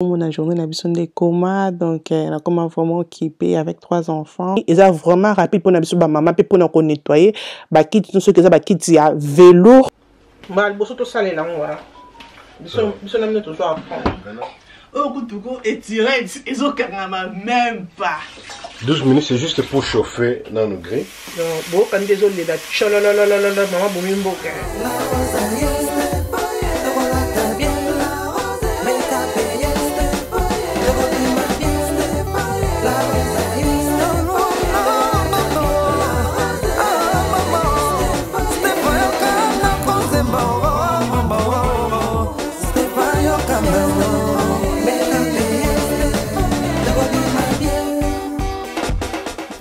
Mon journée n'a besoin de coma, donc elle a comment vraiment occupé avec 3 enfants. Ils ont vraiment rapide pour n'abiso ba maman pour nous nettoyer, ba kit tout ce que ça ba kit ya velours. Mal bosso to sale là voilà. Biso n'a toujours à prendre. Oh kutuko étiré, ils ont même pas. 12 minutes c'est juste pour chauffer dans le grill. Non, bon quand désolé là, cholololololol maman bomimbo ka.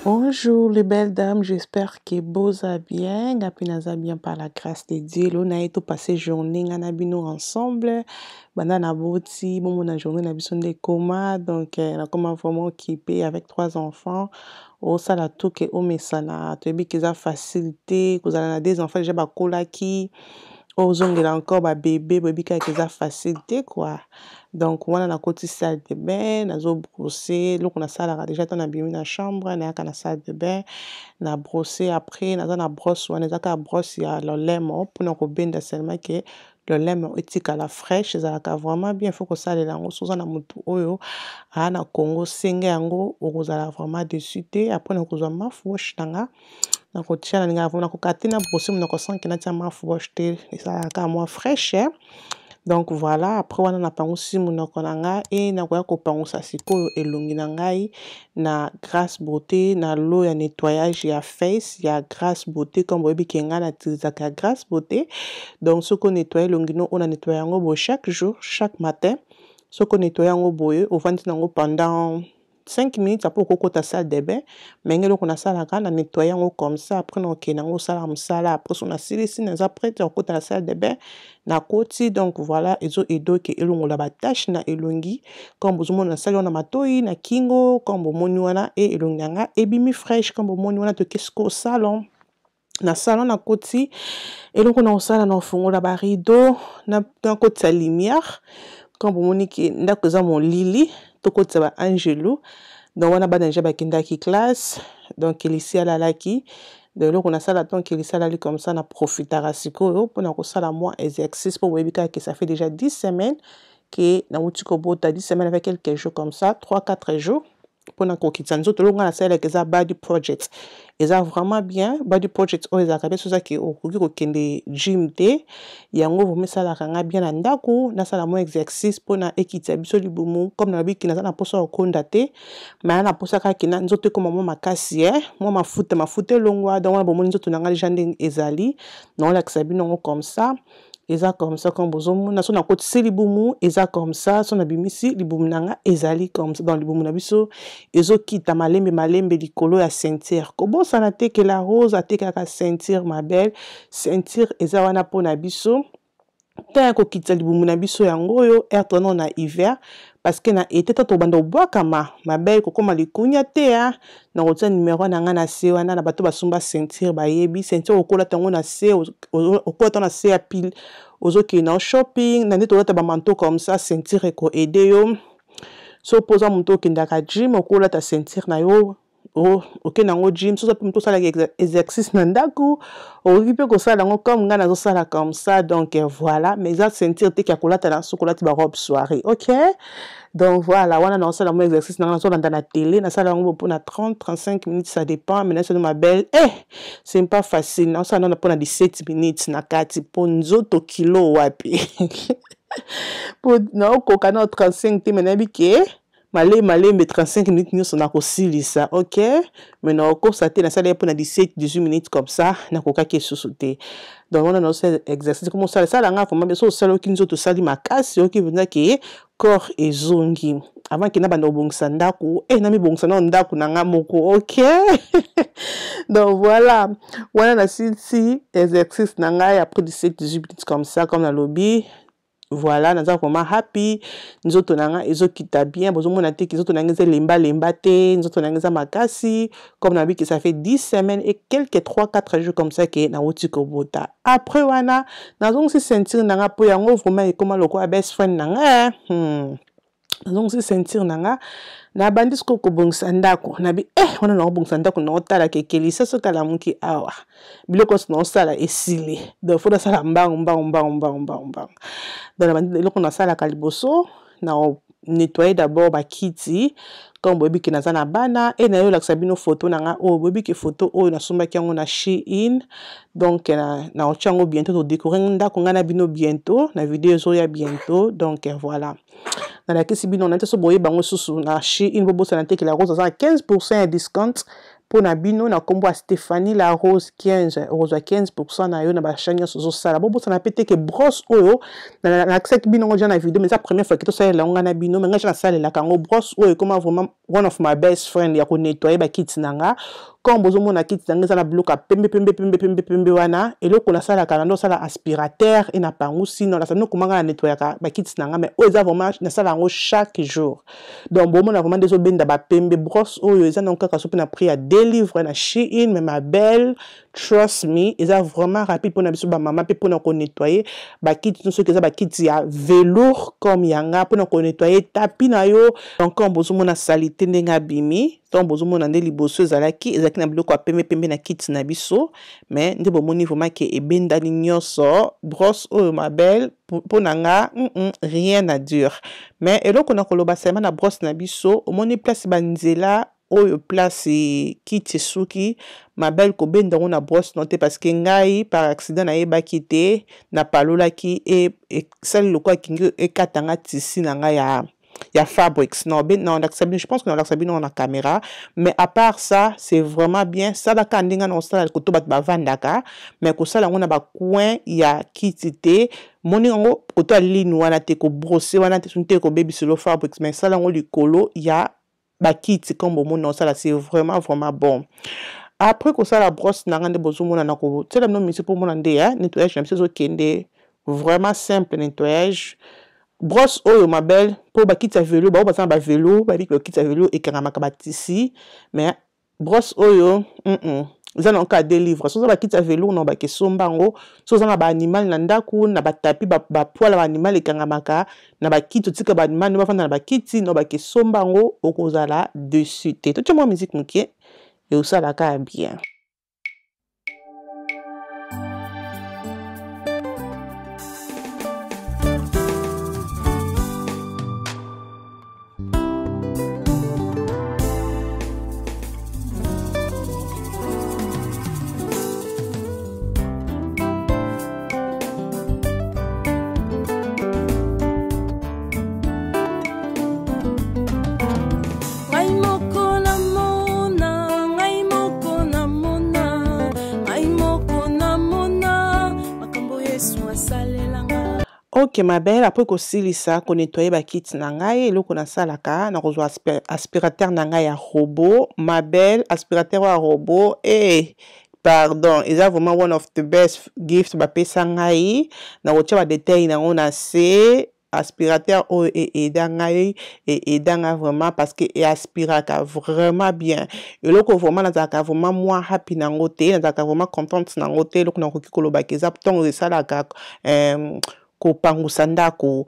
Bonjour les belles dames, j'espère que vous allez bien. Gapinaza bien par la grâce de Dieu. On a été passé journée nous ensemble. Banana boti, bon mon journée n'a besoin de coma, donc on a comment vraiment occupé avec 3 enfants. Au sala tout que au mesana, tu es bien qu'ils a facilité, que vous avez des enfants déjà ba kolaki. Aux ongles encore ba bébé qu'ils a facilité quoi. Donc on a la côté salle de bain, nazo brosser, donc on a ça déjà on a bien la chambre, on a la salle de bain, na brosser après, na brosse, on a ka brosse ya le lait pour nous robin seulement que le lait est à la fraîche, ça a vraiment bien faut que ça les lango sous na mutu oyo, na Congo senge yango okozala vraiment dessus après on kozwa mafwash tanga. Na kotia na ninga na kokatina brosser mon ko qui na tia mafwash te, ça a moins fraîche. Donc voilà, après on a pangusi munoko nanga et na koya ko pangusa sikoyo elongi nangai na grasse beauté na l'eau ya nettoyage ya face ya grasse beauté comme boyebi kenga na tilizaka grasse beauté. Donc ce qu'on nettoie longino on a nettoyé yango chaque jour, chaque matin. Ce qu'on nettoie yango boye au venti nango pendant 5 minutes après qu'on ta salle de bain, mais on a ça la nettoyer comme ça après on kenango sala après on a silisi na après on côté la salle de bain na côté donc voilà ezo edo ke elongo la batache na elongi comme vous na salle on a matoi na kingo comme moni wana et elongi nga ebimi fraîche comme moni wana to kesko salon na salon na côté et donc on a sala na fongo la rideau na côté sa lumière comme moni ki ndako za mon lili to côté ba angelo donc on a ba déjà ba kindaki classe donc ici à la laki de l'eau on a ça là donc il ça là comme ça on a profité à siko pour na ko sala moi exercice pour webika que ça fait déjà 10 semaines que na utiko bota 10 semaines avec quelques jours comme ça 3-4 jours pour na ko kitsanzo to longa na sala que ça body project et ça vraiment bien body project o ezaka beso ça que okoki ko kende gym te yango vous ça la kanga bien na ndako na sala mo exercice pour na ekita biso libumu comme na biki na na poso okonda te mais na posa ka kina nzoto comme mo makasi mo mafuta longwa donc on bomo nzoto na ngali jande ezali non la ksabino comme ça. Eza comme ça comme bozomo na so na côté selibumu eza comme ça so na bimisi libumu nanga ezali comme ça dans libumu na biso ezo kita malembe likolo ya ceinture ko bosa na te que la rose a te ka ceinture ma belle ceinture eza wana po na biso ta ko kita libumu na biso yango yo ertono na hiver parce que na été to bando bwakama ma belle ko koma likunya te na rotia numéro na nga na se wana na bato basumba ceinture ba yebi ceinture okola tango na se okola tango na se ya pile ozoki na shopping na ndeto ta ba manteau comme ça ceinture ko aider yo so posa monto kindaka gym okola ta ceinture na yo ok nango gym so ça sala exercice na ndako okipe ko sala ngo comme nga na zo sala comme ça donc voilà mais ça ceinture te ka kolata na sokolati ba robe soirée OK. Donc voilà, on a lancé la exercice dans la télé, na salle on pour 30-35 minutes ça dépend mais c'est ma belle c'est pas facile non ça on a pour 17 minutes na kati pour nzoto kilo wapi pour non ko kana 35 te mais bike malé mais 35 minutes nous on a aussi ça OK mais non ko ça te na salle pour 17-18 minutes comme ça na ko ka ke sous-sauter. Donc on a lancé exercice comme ça la nga vraiment beso sala ki nzoto sali makasi oki vena ke corps ezongi avant que na bando bongisa ndako na mi bongisa na ndako na nga moko OK. Donc voilà on a si exercice na nga après 17-18 minutes comme ça comme la lobby voilà naza vraiment happy nzoto nanga ezokita bien bozomona te nzoto nanga lemba te nzoto nanga makasi comme na bi que ça fait 10 semaines et quelques 3-4 jours comme ça que na otiko bota après wana nazongi si sentir nanga po yango vraiment comme loko best friend nanga donc c'est sentir nanga na bandis ko bongisa ndako na bi wana na bongisa ndako na otala kekeli saso kala muki awa biloko no sala esili donc faut sala mbango donc na bandis eloko na sala kaliboso na nettoyer d'abord ba kiti comme bobi ki naza na bana et na yo la sabino photo nanga o bobi ki photo o na somba ki yango na Shein donc na ochango bientôt to décorer ndako ngana bino bientôt na vidéo zo ya bientôt donc voilà na la kisi bino na teso boye bango susu na Shein bobo sa na te ki la rose à 15% de discount pour na bino na kombo Stéphanie la rose 15 rose à 15% na yo na ba chanya sozo sala bobo sa na pété que brosse oyo na accès bino ngo na vidéo mais ça première fois que to ça la ngana bino mais nga na sala la kango brosse oyo comment vraiment one of my best friend ya ko nettoyer ba kits nanga comme bozo mona kits nanga za na bloka pembe wana et loko na sala kana ndo sala aspirateur et na pangusi non la sala no komanga na nettoyer ba kits nanga mais oyo za vraiment na sala ngo chaque jour donc bon mona vraiment des obenda ba pembe brosse oyo za na kaka so na prix à 2 livres na Shein mais ma belle trust me ils a vraiment rapide pour na biso ba maman pe pour na ko nettoyer ba kits no so que ça ba kits ya velours comme yanga pour na ko nettoyer tapis na yo donc comme bozo mona salité ndenga bimi donc bozo mona ndeli boso ezalaki na biloko ya pembe na kits na biso mais nde bomoni vraiment que ebenda ni nyoso brosse oyo ma belle pour nanga rien à dire mais eloko na koloba sema na brosse na biso omoni place banzela oyo place kiti suki ma belle ko benda na brosse noté parce que ngai par accident na yeba kité na palola ki et sali lokwa kingi e katanga tisi na ngai ya fabrics non ben non je pense que on l'accepte dans la caméra mais à part ça c'est vraiment bien ça la kandinga non ça ko to bat ba vandaka mais ko sala ngona ba coin ya kitité moni ngo ko to ligne wana te ko brosser wana te sunte ko baby solo fabrics mais ça la ngo likolo ya ba kit comme mon non ça c'est vraiment bon. Après que ça la brosse na ngande bozo mona na ko tela no misi pour mon ande ya nettoyage na biso kende vraiment simple nettoyage brosse oyo ma belle pour ba kit ya vélo ba ba ba vélo ba bi ko kit ya vélo et kanga ka tisi mais brosse oyo za na ka 2 livres so za ba kit ya vélo no ba ke sombango so za na ba animal na ndaku na ba tapi ba poil ba animal e kanga maka na ba kit tika ba animal no ba fana na ba kiti no ba ke sombango okozala dessus te to tmo musique mukie et ça la ka bien. Ok ma belle après ko silisa ko nettoyer ba kit na ngai eloko na salaka na kozwa aspirateur na ngai ya robot ma belle aspirateur ya robot pardon is vraiment one of the best gifts ba pesa ngai na kotia ba détail na ngona se aspirateur o edanga vraiment parce que aspiraka vraiment bien eloko vraiment na zaka vraiment moi happy na ngote na zaka vraiment contente na ngote eloko na koki koloba keza tongo esalaka ko pangusa ndako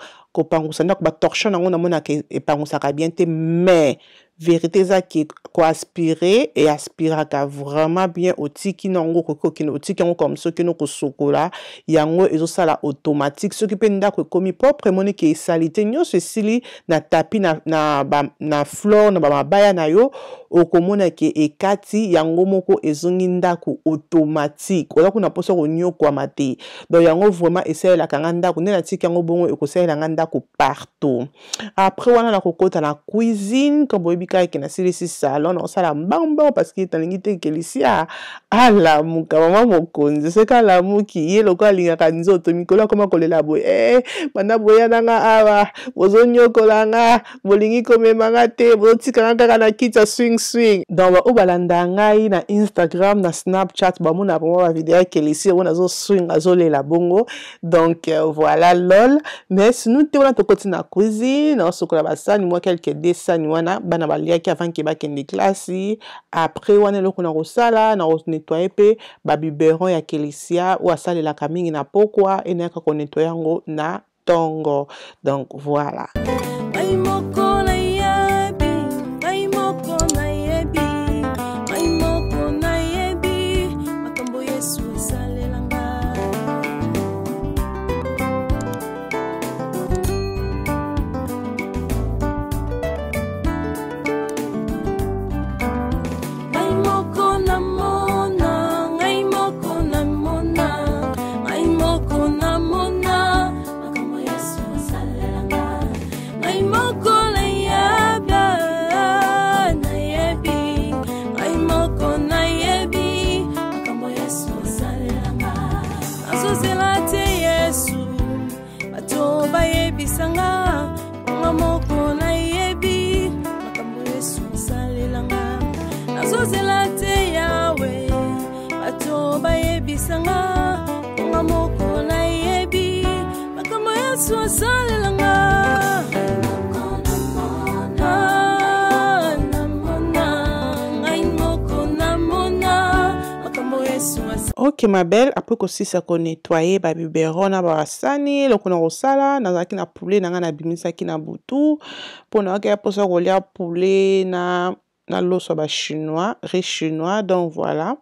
ba torchon nango na mona ke epangusaka bien te mais vérité za ki ko aspirer et aspiraka vraiment bien otiki nango ko kino otiki yango comme ça kino ko sokola yango ezo sala automatique ce qui peut ndako komi propre moni ke salité nyonso sili na tapi na floor na ba mabaya na yo okomona ke ekati yango moko ezongi ndako automatique ola kuna poso ko nyoko mate donc yango vraiment essayer la kanga ndako nena tiki yango bongo ekosela nga ndako partout après wana na kokota na cuisine comme bobika ki na silisi salon on sala mbambo parce que talingi te kelisia ala muka mama mokonzi seka la muki ye lokwa lingaka nzoto mikolo koma kolela boye bana boya nanga awa bozonyoko nga bolingi komemanga te botika kaka na kita swing donc ba obalanda ngai na Instagram na Snapchat ba mona ba vidéo kelisia on azo swing azolela bongo donc voilà lol mais sinon te wana to continue cuisine on sokola basani moi quelques dessins wana bana baliaki avant que ba kende classe après wana loko na rosala na nettoyer pe ba biberon ya kelisia ou asale la kamingi na pokwa et na ka ko nettoyer ngo na tongo donc voilà. Ok ma belle, après que si ça qu'on nettoyer ba biberon na ba sani, le qu'on rosala, na zaki na poulet na na bimisa ki na butu, pour na ka posa rolia poulet na loso ba chinois, riz chinois, donc voilà.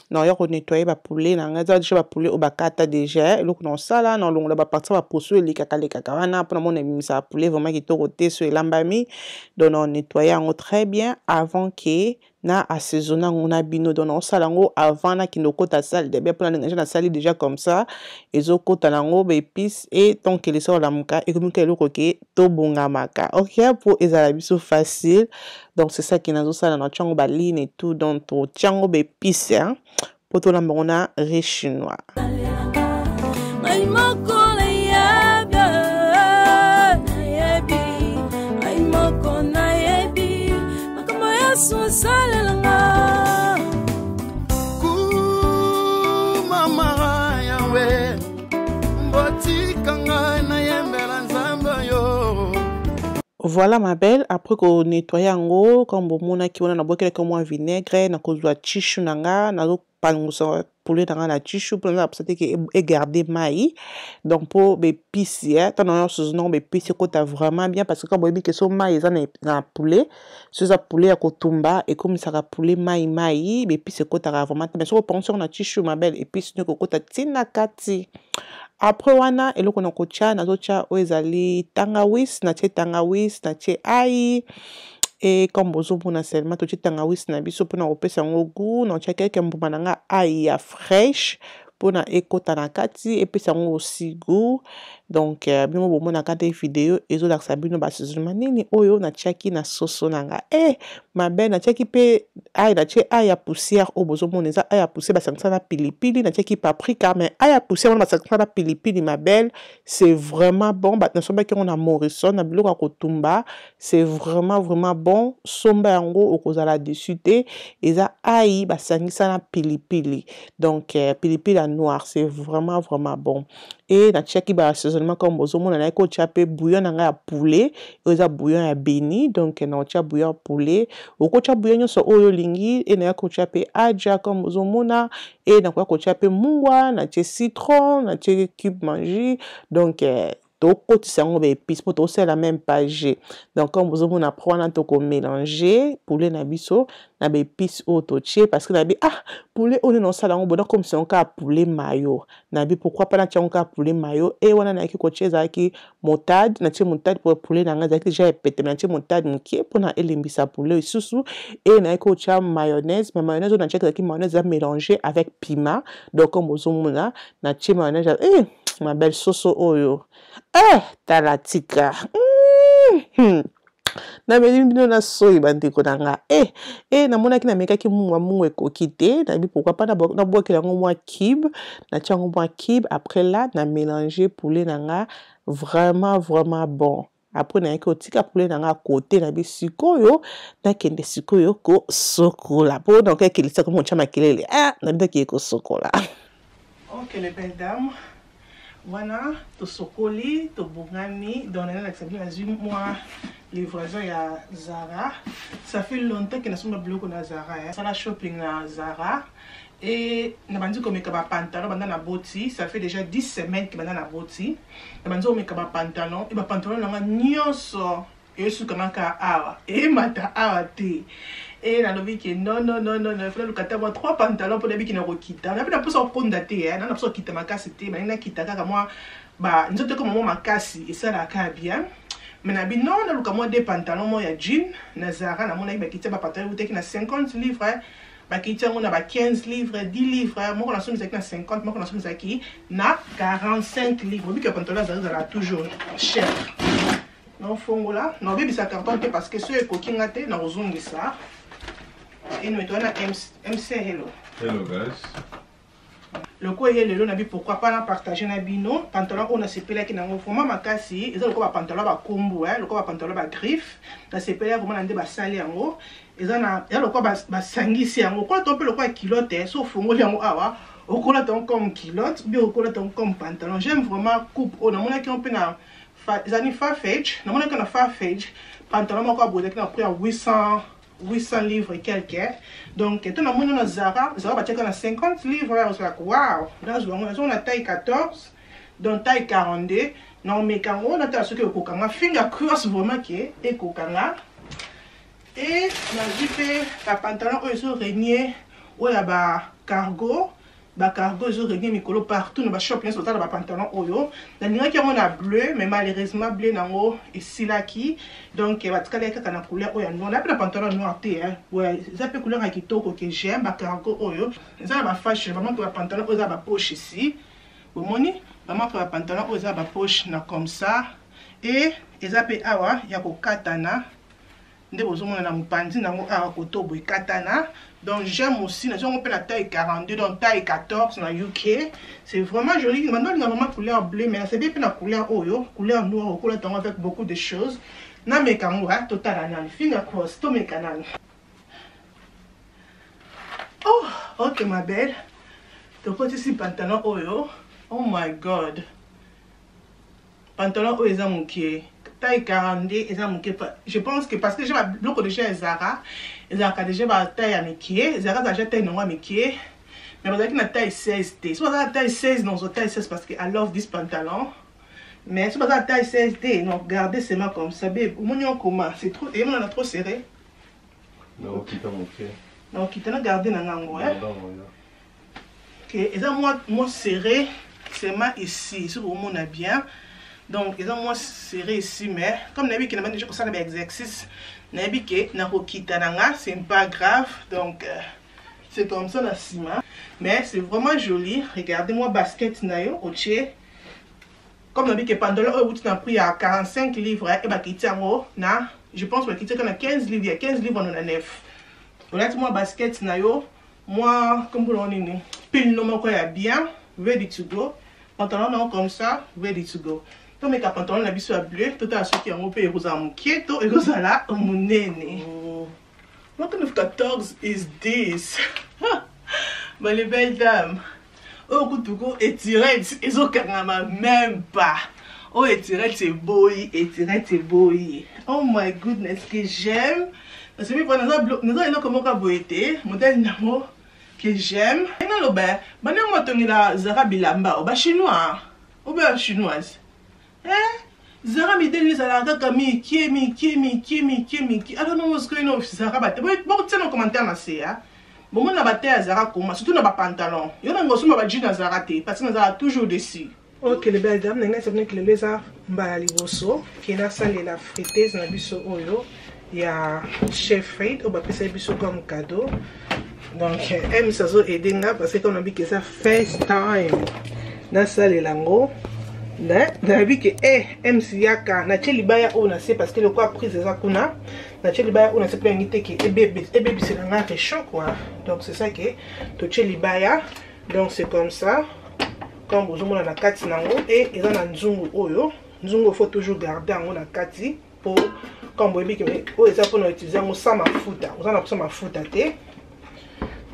Non, il y a qu'on nettoyer ba poulet na nga déjà ba poulet au bakata déjà, le qu'on sala, non long la ba partir ba poso li kaka wana pour mon bimisa poulet vraiment qui to roté sur lambami, donc on nettoyer en très bien avant que na assaisonner on a bino don salango avant na kinoko ta sal de bien pour na sali déjà comme ça ezoko talango be épices et tant que les sort la muka et comme que le coquet to bonga maka ok pour ezala biso facile donc c'est ça qui nazo sala na chango baline et tout donc to chango be épices hein pour to la mona riz chinois. Voilà ma belle, après qu'on nettoie en haut, comme bon mona qui on a boire quelques mois vinaigre, na cause de tissu nanga, na zo pangusa poulet nanga na tissu pour na peut-être que garder maï. Donc pour be pisser, tant on se non be pisser ko ta vraiment bien parce que comme on dit que son maï ça na poulet, ce ça poulet à kotumba et comme ça ka poulet maï, be pisser ko ta vraiment mais sur pension na tissu ma belle et puis ce ko ta tina kati. Après wana eloko na kocha na zocha oezali tangawis na che ai et comme bozo pona seulement to che tangawis na biso pona opesa ngo goût na cha quelques mbuma nanga ai ya fraîche pona ekota na kati et puis ça aussi goût donc bimo bomo na kati vidéo ezo la sabino ba sezuma nini oyo na chaki na soso nanga ma belle na chaki pe ai na che ai ya poussière o bozo moneza ai ya poussière ba sangsa na pilipili na chaki paprika mais ai ya poussière ba sangsa na pilipili ma belle c'est vraiment bon ba na somba ki on a morison na biloko kotumba c'est vraiment bon somba yango okozala dessus te eza ai ba sangisa na pilipili donc pilipili noir c'est vraiment bon et na chaki ba assaisonnement comme bozomo na ko chapé bouillon na nga poulet eza bouillon ya béni donc na cha bouillon poulet o ko cha bouillon so oyo lingi et na ko chapé aja comme bozomo na et na ko chapé mungwa na che citron na che cube manger donc to kotisa ngo be épices pour to c'est la même page donc comme vous on apprend à to ko mélanger poulet na biso na be épices auto che parce que na bi poulet on non sala ngo bon comme c'est un cas poulet mayo na bi pourquoi pas na un cas poulet mayo et wana na ki ko cheza ki motade na che motade pour poulet na nga zaki déjà pété na che motade mki pour na elimbisa poulet susu et na ko cha mayonnaise mais mayonnaise on a check ki mayonnaise à mélanger avec piment donc comme vous on na che mayonnaise ma belle soso oyo talatika na bino na soyi bandeko nanga na mona ki na meka ki mungu ekokite na bi pourquoi pas na boire que yango moi cube na tiango moi cube après là na mélanger poulet nanga vraiment bon après na yaki otika poulet nanga côté na bi sikoyo na kende sikoyo ko sokola po donc ekilisa ko moncha makelele na ndaki ko sokola. OK les belles dames, voilà, to sokoli, to bongani, donc on a accepté moi livraison à Zara. Ça fait longtemps que nous sommes bloqués à Zara. Ça la shopping à Zara. Et nous avons dit qu'on met un pantalon dans la boti. Ça fait déjà 10 semaines que nous avons la boti. Nous avons dit qu'on met un pantalon. Et le pantalon, nous avons nyonso. Et ce qu'on a awa. Et mata awa te. Et nous avons dit que non. Il fallait que nous 3 pantalons pour les qui nous quittent. On a pas besoin de prendre daté. On a besoin de quitter ma casse. On a quitté moi. Bah, nous avons dit ma casse. Et ça la cas bien. Mais nabi non na luka moi des pantalons moi ya jean na Zara na mona ba kitia ba pantalon boutique na 50 livres ba kitia on a ba 15 livres 10 livres moi on a somme na 50 moi on a somme na 45 livres vu que pantalon Zara toujours cher non fongo là non bibi ça carton parce que ceux ko kingate na ozungi ça et nous on a MC hello guys. Le quoi est le nabi pourquoi pas partager na bino pantalon on a sepela ki nango vraiment makasi eza le quoi pantalon ba combo le quoi pantalon ba griffe na sepela vraiment ndé ba sali yango eza na ya le quoi ba sangisi yango quoi to pe le quoi kilote so fongoli yango awa okola ton comme kilote bi okola ton comme pantalon j'aime vraiment coupe on a mona ki on peut na Zani Farfetch. Non, on est qu'on Farfetch. Pantalon, moi, quoi, on a pris à 800 livres et quelques. Donc, tout le monde a Zara. Zara, on a 50 livres. On se dit, waouh. On a taille 14. Donc, taille 42. Non, mais quand on a ce que le kokanga, finger cross vraiment qui est et kokanga. Et on a vu que la pantalon, ils sont régnés. Où il y a cargo. Cargo, ils ont régné Mikolo partout. Nous avons shop, sur le pantalon. La ligne qui a bleu, mais malheureusement, bleu dans ici là qui. Donc, il va y avoir une couleur. On a le pantalon noir. Ouais, ça peut couleur qui que j'aime. Cargo, ça va fashion. Vraiment, que le pantalon, ils ont poche ici. Vous voyez? Vraiment, que le pantalon, ils ont poche comme ça. Et ils ont il y a un katana. Donc j'aime aussi, nous avons la taille 42, donc taille 14 dans UK. C'est vraiment joli. Maintenant, il y a vraiment couleur bleue, mais c'est bien la couleur oyo, couleur noire, couleur avec beaucoup de choses. Na me kamura total anal, finger cross, to me canal. Oh, ok ma belle. Tu peux ici pantalon oyo. Oh my god. Pantalon oyo est mon pied. Taille 42, je pense que parce que j'ai beaucoup de gens Zara, Zara déjà taille à mes pieds, Zara déjà taille non à mes pieds, mais vous avez une taille 16D. Si vous avez taille 16, non, vous taille 16 parce que I love this pantalon. Mais si vous avez taille 16D, non, regardez c'est moi comme ça, babe. Comment c'est trop, et on a trop serré. Non, qui t'a manqué. Non, qui t'a gardé dans l'angle. Ok, et ça moi serré, c'est moi ici, si vous m'en avez bien. Donc, ils ont moins serré ici, mais comme Nabi qui n'a pas déjà ça l'exercice, Nabi qui n'a pas quitté c'est pas grave. Donc, c'est comme ça la cima. Mais c'est vraiment joli. Regardez-moi basket nayo au tché. Comme Nabi qui pendant le tu n'as pris à 45 livres et bah quitter en haut, na, je pense que quitter qu'on a 15 livres, il y a 15 livres on en a 9. Honnêtement basket nayo, moi comme vous l'avez pile non quoi y bien, ready to go. Pantalon non comme ça, ready to go. Donc, mes pantalons, la biso bleu, tout à ceux qui ont payé aux armes qui et aux là, mon nez. What kind of 14 is this? Mais les belles dames, oh, Koutouko, et tirette, ils ont même pas. Oh, et tirette, c'est beau, et tirette, c'est beau. Oh my goodness, que j'aime. Parce que nous avons comment vous été, modèle d'amour que j'aime. Et non, ben, maintenant, on a Zara Bilamba, ou chinois, ou bien chinoise. Zara mi deli Zara kaka mi qui alors non ce que non Zara ba bon tu sais commentaire na c'est ya bon moi na bataille Zara comment surtout na ba pantalon yo na ngosu ma ba jeans Zara te parce que Zara toujours dessus. Ok les belles dames n'enga c'est que le lézard mbala liboso qui na salle la friteuse na biso oyo ya chef Fred au ba pesa biso comme cadeau. Donc aime ça zo aider parce que on a dit que ça first time na salle lango. D'avis que MC Yaka na libaya on a c'est parce que le quoi prise ça kuna na libaya on a c'est plein d'unité qui est bébé c'est la réchaud quoi. Donc c'est ça que to libaya donc c'est comme ça quand vous avez la carte nango et ils ont un nzungu oyo nzungu faut toujours garder en la carte pour quand vous avez que oh ça pour utiliser on sans mafuta on a pas mafuta té.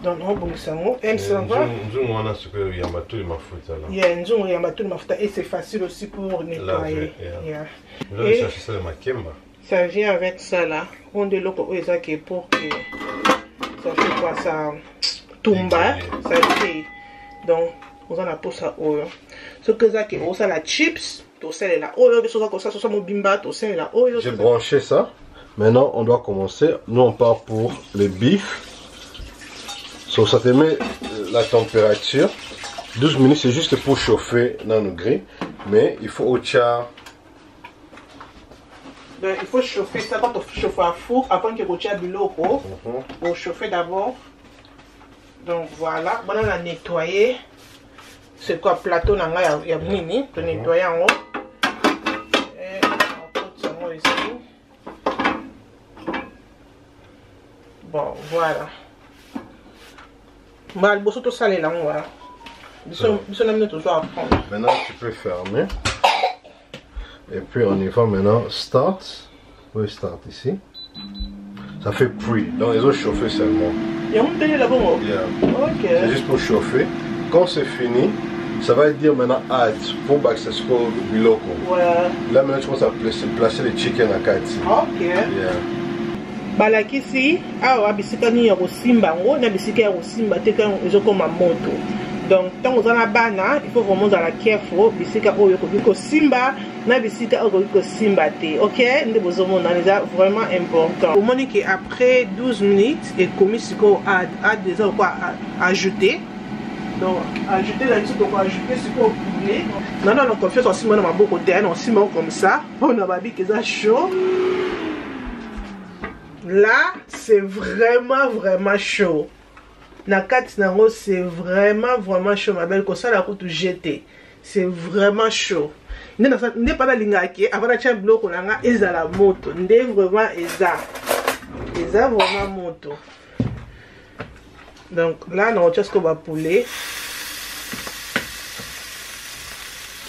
Donc on va ça on ça va nzungu on a ce que y a matou le mafuta là. Il y a nzungu y a matou le mafuta et c'est facile aussi pour nettoyer. Je vais chercher ça de ma kemba. Ça vient avec ça là. On de l'eau pour ça qui est pour que ça fait quoi ça tomba ça fait donc on a pour ça oyo. Ce que ça qui on ça la chips, tout ça là oyo ça comme ça mon bimba tout ça là oyo. J'ai branché ça. Maintenant on doit commencer. Nous on part pour le bif. So, ça te met la température. 12 minutes, c'est juste pour chauffer dans le grill. Mais il faut au char. Ben, il faut chauffer ça quand on chauffe à four avant que vous char du loco. Pour chauffer d'abord. Donc voilà. Bon, on a nettoyé. C'est quoi, plateau, il y a mini. Pour nettoyer en haut. Et on pose ça ici. Bon, voilà. Mal, tout ça là, voilà. Maintenant, tu peux fermer. Et puis, on y va maintenant. Start. Oui, start ici. Ça fait pre. Donc, ils ont chauffé seulement. Il y a un télé là-bas. Yeah. Ok. C'est juste pour chauffer. Quand c'est fini, Ça va dire maintenant hâte pour Baxter Score Biloko. Ouais. Là maintenant tu commences à placer les chicken à kati. Ok. Yeah. Balakisi awa bisika ni ya kosimba ngo na bisika ya kosimba te kan ezokoma moto. Donc tant que na bana il faut vraiment la careful bisika oyo ko simba na bisika oyo ko simba te. OK, ndé bozomona c'est vraiment important. Au moment que après 12 minutes et commis siko a déjà quoi ajouter. Donc ajouter là dessus pour ajouter siko poulet. Non non, on fait aussi maintenant maboko te, on simba comme ça. On a babi que ça chaud. Là, c'est vraiment chaud. Nakati nango, c'est vraiment chaud, ma belle. Comme ça, la route jeté. C'est vraiment chaud. N'est pas la ligne avant la chaîne bloc, on a la moto. N'est vraiment eza vraiment moto. Donc là, on a ce qu'on va poulet.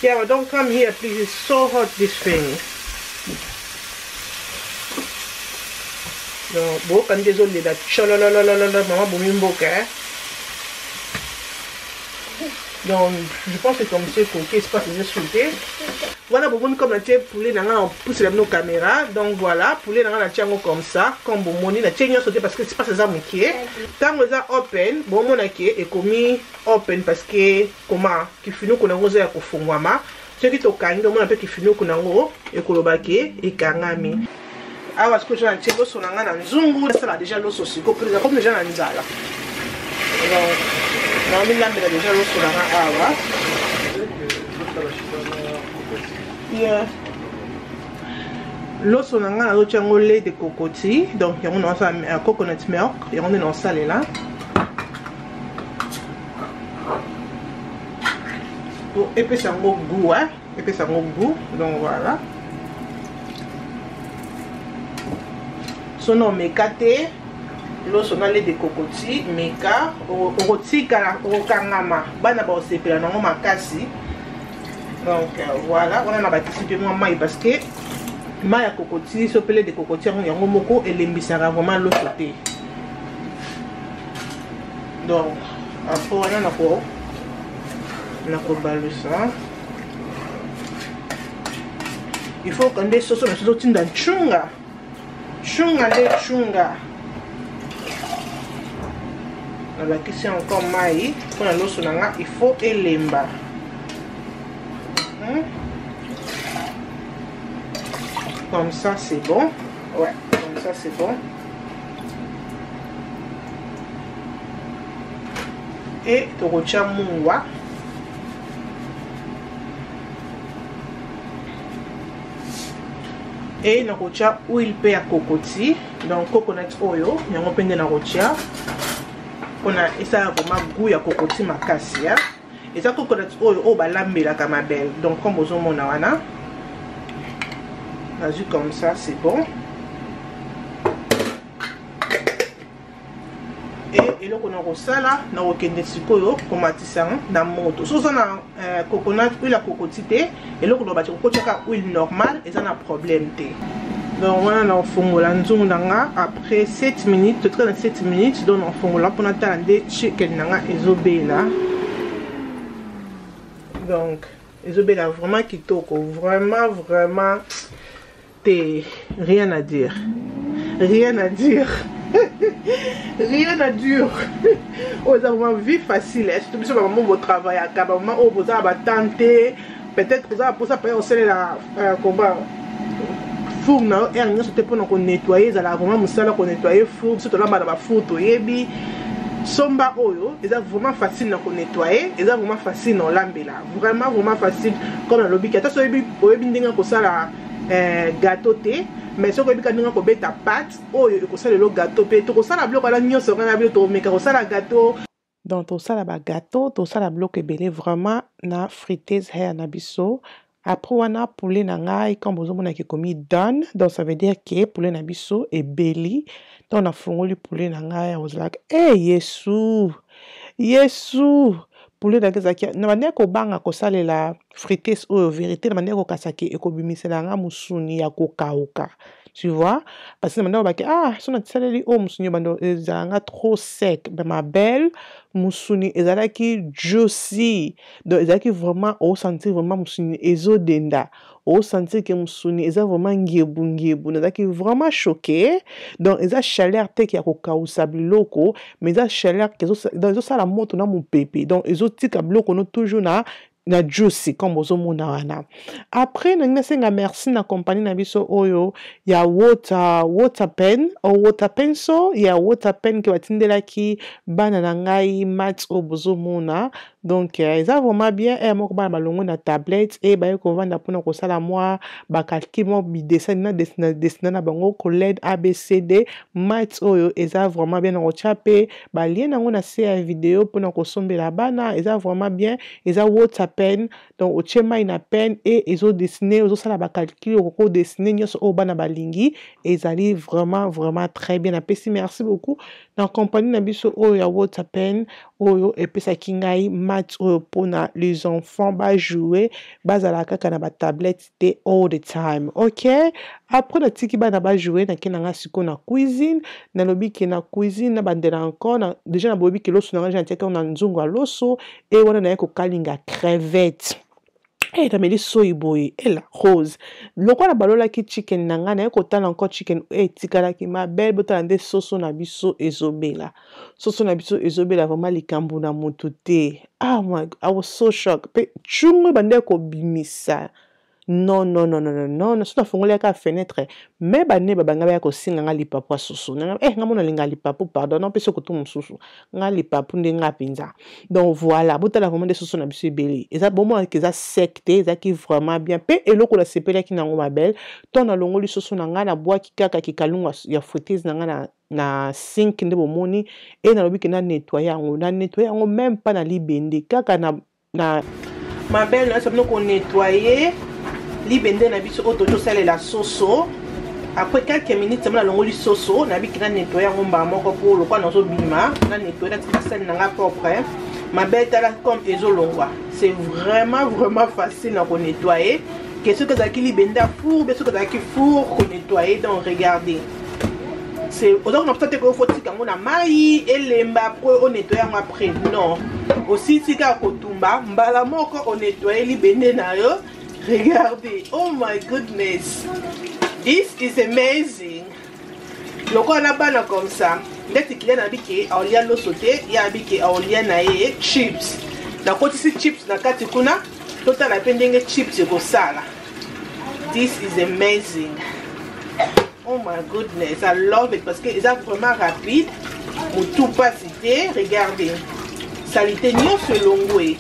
Yeah, don't come here, please. It's so hot, this thing. Donc, bon, quand désolé, là, maman, bon, donc, je pense que comme c'est coquet, c'est pas très sauté. Voilà, bon, comme la tête poulet, on pousse la caméra. Donc, voilà, poulet, on a tiango comme ça. Comme bon, on a tiango sauté parce que c'est pas ça qui est. Tant que ça open, bon, mon aki est commis open parce que, comment, qui finit qu'on a osé à kofungwama. Ce qui est au canne, on a peu qui finit qu'on a osé et kolobake et kangami. Ah, parce que j'ai un petit peu sur la nzungu, ça a déjà l'os aussi, comme déjà la nzala. Donc, on a déjà l'os sur la awa. Yeah. L'os sur la l'autre un lait de cocotier, donc il y a un coconut milk, et on est dans salé là. Pour épaisser un goût, hein, épaisser un goût, donc voilà. Son nom mekate, l'eau son allée de cocotier, meka, otika, okangama, bana ba osepela nango makasi. Donc voilà, on a participé moi maï parce que maï à cocotier, sopelé de cocotier, on y a un moko et l'embissera vraiment l'eau sauté. Donc après on a balu ça. Il faut qu'on ait sauce mais sauce dans chunga. Chunga de chunga. On va kisser encore maï. Pour la l'os il faut elemba. Comme ça c'est bon. Ouais, comme ça c'est bon. Et tu retiens moua. Et na rotia huile pe ya cocotier, donc coconut oil, yango pende na rotia. On a esa vraiment goût ya cocotier makasi ya. Et ça coconut oil o balambela kama belle. Donc comme vous mona wana. Vas-y comme ça, c'est bon. Et là on a rosala na okende sikoyo komatisa na moto. So na coconut huile à cocotier et là on va battre cocotier huile normale et ça n'a problème té. Donc on a fongola nzungu nanga après 7 minutes, 37 minutes donc on fongola pour attendre chicken nanga ezobela. Donc ezobela vraiment kitoko, vraiment té rien à dire. Rien à dire. Rien à dire. Oh, ça vraiment vie facile. Surtout si vous travaillez à Kabama, vous avez tenté. Peut-être que vous avez pour ça payer la combat. Four na ernia c'était pour nous nettoyer. Ça la vraiment musala pour nettoyer four. Surtout là bas four to yebi. Somba oyo, c'est vraiment facile à nettoyer. C'est vraiment facile à l'ambela. Vraiment facile. Comme le lobby. Quand ça yebi, yebi ndinga ko ça la gâteau thé. Mais si vous avez des pâte, vous avez le gâteau, vous avez gâteau. Donc, tout ça, la gâteau, tout ça, la bloc est belé vraiment na friteuse hair na biso. Après, on a poulet na ngai, quand vous avez commis done. Donc, ça veut dire que poulet na biso est belé. Donc, on a fongoli poulet na ngai. On was like, hey, Yesu. Poulet na gazaki. Na manière ko banga ko sale la friteuse ou vérité, na manière ko kasaki et ko bimisela nga musuni ya ko kauka. tu vois, parce que maintenant ah son atsaleli o musuni bando ezanga trop sec, ben ma belle musuni ezalaki juicy, donc ezalaki vraiment au sentir vraiment musuni ezo denda, au sentir que musuni eza vraiment ngebu nazaki vraiment choqué, donc eza chaleur te ki ya kokausa biloko, mais eza chaleur ke ezo sala moto na mopepe, donc ezo tika biloko no toujours na juicy comme ozomona wana. Après nasenga merci na compagnie na biso oyo ya water pen o water pencil ya water pen ke batindelaki bana na ngai maths o bozomona, donc eza vraiment bien moko bana balongo na tablette et baye kovanda mpona kosala mwa bakalki mo bidessin na desina na bango collègue ABCD maths oyo eza vraiment bien na kotia pe balien nango na se ya video mpona kosombela bana, eza vraiment bien, eza water pen, donc otie mai na pen et ezo dessiner ozosala bakalcule okoko dessiner nyonso oyo bana balingi, ezali vraiment très bien. Napesi merci beaucoup na compagnie na biso oyo ya water pen oyo epesaki ngai maths oyo mpona les enfants bajouer bazala kaka na batablette te all the time. Ok, après natiki bana bajouer nakenda nga siko na cuisine, nalobi ke na cuisine na bandela encore déjà na boyebi ke loso nanga ntiaka na nzungu ya loso e wana naye kokalinga crevette tameli soyi boye la rose lokola balolaki chicken na ngai naye kotala encore chicken etikalaki mabele botala nde soso na biso ezobela, soso na biso ezobela vraiment likambo na moto te. Ah my God, I was so shocked pe chungu bande kobimisa non so nafungoli aka fenêtre me bane babanga baya kosinga nga lipapu ya susu nga mona linga lipapu pardon non pese koto mosusu nga lipapu nde nga penza. Donc voilà botala vraiment de susu na biso ebele eza bomona ke eza sec te ezaki vraiment bien pe eloko la sepelaki nango mabele to na longoli susu na nga na bwaki kaka kikalungu ya friteuse na nga na sink nde bomoni e nalobi ke na nettoyer yango même pas na libende kaka na mabele na sabino ko nettoyer libende na biso oto tosalela soso. Après quelques minutes na longoli soso na biki na nettoyer yango mba moko po lokwa na zo bima na nettoyer na sali na nga propre mabele tala comme ezolongwa. C'est vraiment facile na ko nettoyer que ce que zaki libende pour be ce que zaki four ko nettoyer. Donc regardez, c'est autant na peut-être que faut tika ngona mai elemba pour on nettoyer après non aussi tika ko tumba mbala moko on nettoyer libende na yo. Regardez, oh my goodness, this is amazing. Loko na bana comme ça, ndeti kile na biki aulia lo sauté ya biki aulia na ye chips. Na koti si chips na kati kuna tota na pendenge chips ko sala. This is amazing. Oh my goodness, I love it parce que c'est vraiment rapide. Mutu pas cité, regardez. Salité nyo se longwe.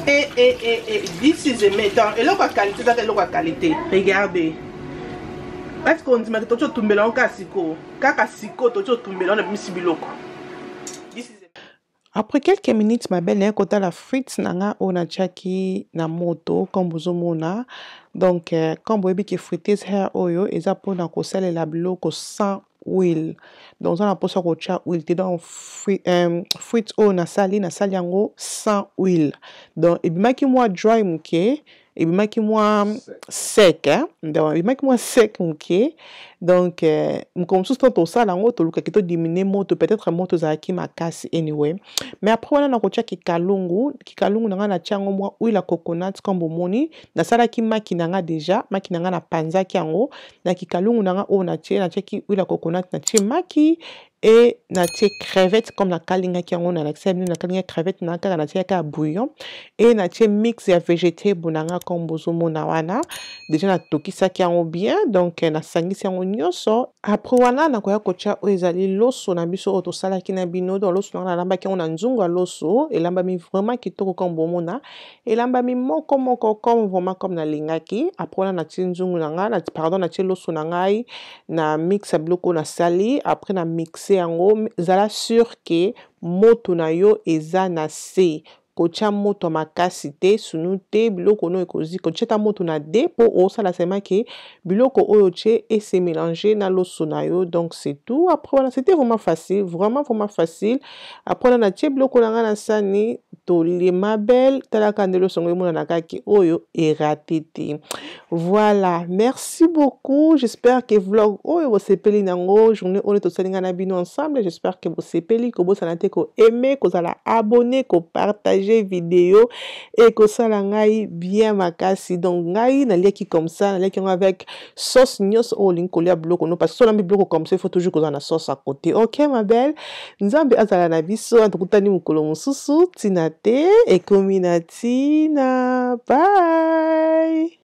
This is a méthode. Et là, la qualité, c'est la qualité. Regardez. Est-ce qu'on dit que tu as tout mélangé en kasiko? Kasiko, tu as tout mélangé en misibiloko. Après quelques minutes, ma belle, quand la frite nanga ona chaki na moto comme bozomona. Donc comme vous voyez que friteuse hair oil eza pona ko salela biloko sans huile. Donc on a pour ça ko cha huile te dans frite oil na sali yango sans huile. Donc ebimaki moi dry muke, ebimaki moi sec hein. Donc ebimaki moi sec muke. Donc comme ça to sala yango to luka kito diminuer moto peut-être moto zaki makasi anyway. Mais après on a ko cha kikalungu nanga na chango moi huile à coconut comme bomoni na sala ki maki nanga déjà maki nanga na panzaki yango na kikalungu nanga o na tie huile à coconut na tie maki et na tie crevette comme na kalinga ki yango na l'accepte na kalinga crevette na kaka na tie ka bouillon et na tie mix ya végétable nanga comme bozomona wana déjà na tokisa ki yango bien donc na sangisi yango nyonso. Après wana na koya kocha o ezali loso na biso oto sala ki na bino dans loso na lamba ki yango na nzungu loso et lamba mi vraiment kitoko comme bomona et lamba mi moko comme vraiment comme na lingaki. Après wana na tie nzungu nanga na pardon na tie loso na ngai na mix bloko na sali après na mixer yango zala sûr que moto na yo eza na se kocha moto makasi te sunu te biloko no ekozi kocheta moto na de po osala sema ke biloko oyo che et se mélanger na loso na yo. Donc c'est tout. Après voilà, c'était vraiment facile. Après on a tie biloko na nga na sani toli ma belle talaka ndelo songo mona nakaki oyo eratete. Voilà, merci beaucoup. J'espère que vlog oyo vous sepeli nango journée oyo tosalinga na bino ensemble. J'espère que vous sepeli ko bosana te ko aimer ko zala abonner ko partager vidéo et ko sala ngai bien makasi. Donc ngai na liaki comme ça, na liaki avec sauce nyos o linkolia bloko no parce que sola mi bloko comme ça il faut toujours que na sauce à côté. OK ma belle. Nzambe azala na biso antukutani mukolo mususu tina te ekominatina. Bye.